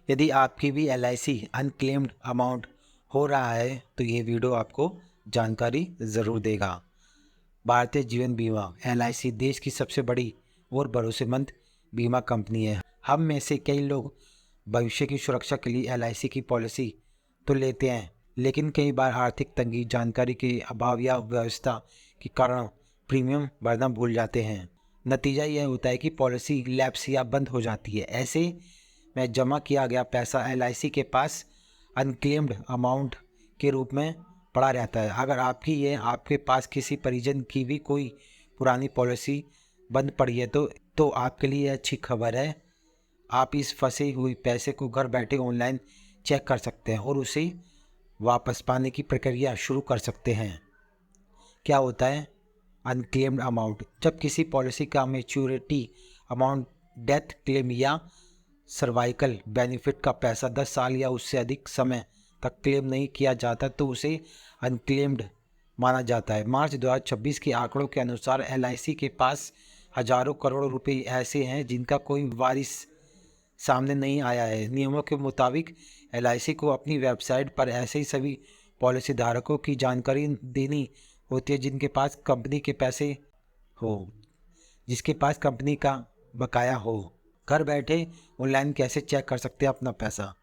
यदि आपकी भी LIC अनक्लेम्ड अमाउंट हो रहा है तो ये वीडियो आपको जानकारी ज़रूर देगा। भारतीय जीवन बीमा LIC देश की सबसे बड़ी और भरोसेमंद बीमा कंपनी है। हम में से कई लोग भविष्य की सुरक्षा के लिए LIC की पॉलिसी तो लेते हैं, लेकिन कई बार आर्थिक तंगी, जानकारी के अभाव या व्यवस्था के कारण प्रीमियम भरना भूल जाते हैं। नतीजा यह होता है कि पॉलिसी लैप्स या बंद हो जाती है। ऐसे में जमा किया गया पैसा LIC के पास अनक्लेम्ड अमाउंट के रूप में पड़ा रहता है। अगर आपके पास किसी परिजन की भी कोई पुरानी पॉलिसी बंद पड़ी है तो आपके लिए अच्छी खबर है। आप इस फंसे हुए पैसे को घर बैठे ऑनलाइन चेक कर सकते हैं और उसे वापस पाने की प्रक्रिया शुरू कर सकते हैं। क्या होता है अनक्लेम्ड अमाउंट? जब किसी पॉलिसी का मैच्योरिटी अमाउंट, डेथ क्लेम या सर्वाइकल बेनिफिट का पैसा 10 साल या उससे अधिक समय तक क्लेम नहीं किया जाता तो उसे अनक्लेम्ड माना जाता है। मार्च 2026 के आंकड़ों के अनुसार LIC के पास हजारों करोड़ रुपए ऐसे हैं जिनका कोई वारिस सामने नहीं आया है। नियमों के मुताबिक LIC को अपनी वेबसाइट पर ऐसे ही सभी पॉलिसी धारकों की जानकारी देनी होती है जिसके पास कंपनी का बकाया हो। घर बैठे ऑनलाइन कैसे चेक कर सकते हैं अपना पैसा?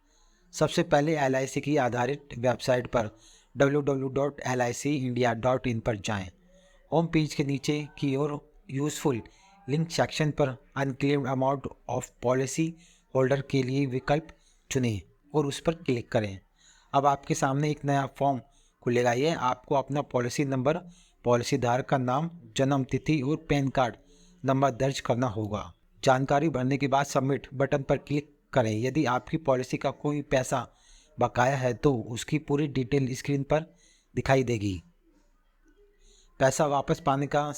सबसे पहले LIC की आधारित वेबसाइट पर www.licindia.in पर जाएं। होम पेज के नीचे की ओर यूज़फुल लिंक सेक्शन पर unclaimed amount of policy holder के लिए विकल्प चुनें और उस पर क्लिक करें। अब आपके सामने एक नया फॉर्म खुलेगा। ये आपको अपना पॉलिसी नंबर, पॉलिसी धारक का नाम, जन्म तिथि और पैन कार्ड नंबर दर्ज करना होगा। जानकारी भरने के बाद सबमिट बटन पर क्लिक करें। यदि आपकी पॉलिसी का कोई पैसा बकाया है तो उसकी पूरी डिटेल स्क्रीन पर दिखाई देगी। पैसा वापस पाने का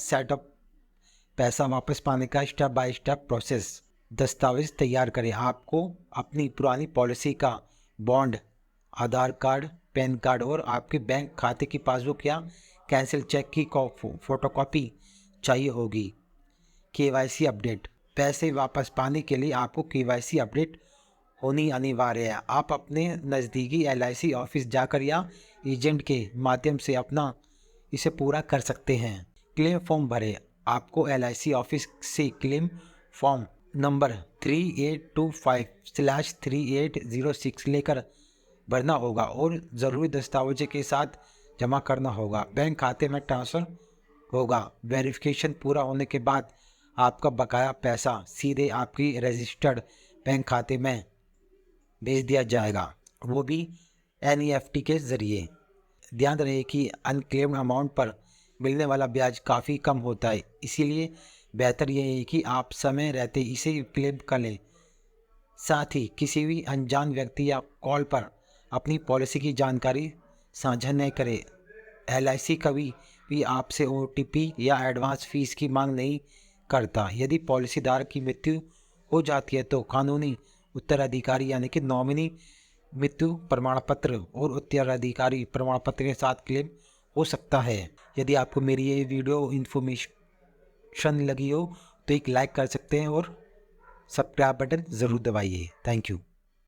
स्टेप बाय स्टेप प्रोसेस। दस्तावेज तैयार करें। आपको अपनी पुरानी पॉलिसी का बॉन्ड, आधार कार्ड, पैन कार्ड और आपके बैंक खाते की पासबुक या कैंसिल चेक की फोटोकॉपी चाहिए होगी। KYC update. पैसे वापस पाने के लिए आपको KYC अपडेट होनी अनिवार्य है। आप अपने नज़दीकी LIC ऑफिस जाकर या एजेंट के माध्यम से इसे पूरा कर सकते हैं। क्लेम फॉर्म भरें। आपको LIC ऑफिस से क्लेम फॉर्म नंबर 3825/3806 लेकर भरना होगा और ज़रूरी दस्तावेज़ों के साथ जमा करना होगा। बैंक खाते में ट्रांसफ़र होगा। वेरिफिकेशन पूरा होने के बाद आपका बकाया पैसा सीधे आपकी रजिस्टर्ड बैंक खाते में भेज दिया जाएगा, वो भी NEFT के ज़रिए। ध्यान रहे कि अनक्लेम्ड अमाउंट पर मिलने वाला ब्याज काफ़ी कम होता है, इसीलिए बेहतर यह है कि आप समय रहते इसे क्लेम कर लें। साथ ही किसी भी अनजान व्यक्ति या कॉल पर अपनी पॉलिसी की जानकारी साझा न करें। LIC कभी भी आपसे OTP या एडवांस फीस की मांग नहीं करता। यदि पॉलिसीधारक की मृत्यु हो जाती है तो कानूनी उत्तराधिकारी यानी कि नॉमिनी मृत्यु प्रमाण पत्र और उत्तराधिकारी प्रमाण पत्र के साथ क्लेम हो सकता है। यदि आपको मेरी ये वीडियो इन्फॉर्मेशन लगी हो तो एक लाइक कर सकते हैं और सब्सक्राइब बटन ज़रूर दबाइए। Thank you.